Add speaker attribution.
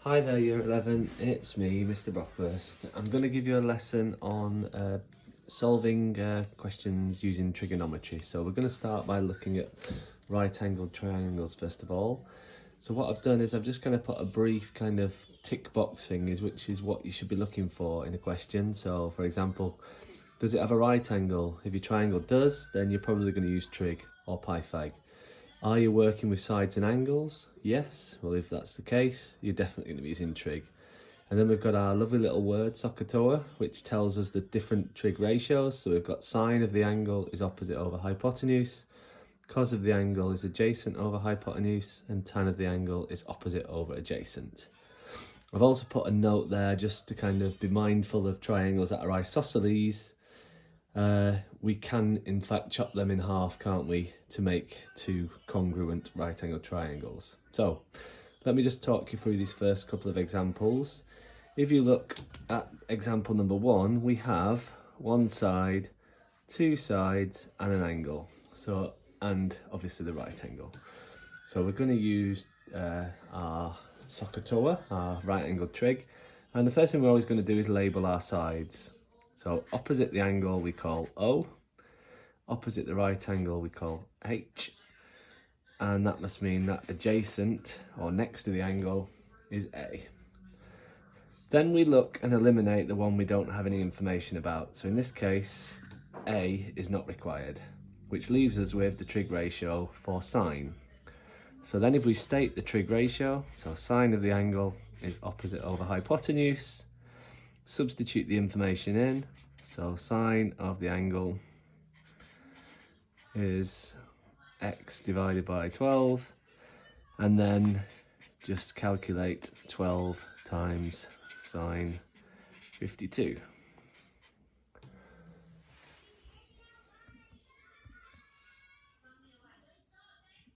Speaker 1: Hi there, Year 11. It's me, Mr. Brockhurst. I'm going to give you a lesson on solving questions using trigonometry. So we're going to start by looking at right-angled triangles first of all. So what I've done is I've just kind of put a brief kind of tick box thing, which is what you should be looking for in a question. So for example, does it have a right angle? If your triangle does, then you're probably going to use trig or Pythag. Are you working with sides and angles? Yes. Well, if that's the case, you're definitely going to be using trig. And then we've got our lovely little word, SOHCAHTOA, which tells us the different trig ratios. So we've got sine of the angle is opposite over hypotenuse, cos of the angle is adjacent over hypotenuse, and tan of the angle is opposite over adjacent. I've also put a note there just to kind of be mindful of triangles that are isosceles. We can in fact chop them in half, can't we, to make two congruent right angled triangles. So let me just talk you through these first couple of examples. If you look at example number 1, we have one side, two sides and an angle, so, and obviously the right angle. So we're going to use our SOHCAHTOA, our right angled trig, and the first thing we're always going to do is label our sides. So opposite the angle we call O, opposite the right angle we call H, and that must mean that adjacent or next to the angle is A. Then we look and eliminate the one we don't have any information about. So in this case, A is not required, which leaves us with the trig ratio for sine. So then if we state the trig ratio, so sine of the angle is opposite over hypotenuse, substitute the information in, so sine of the angle is x divided by 12, and then just calculate 12 times sine 52.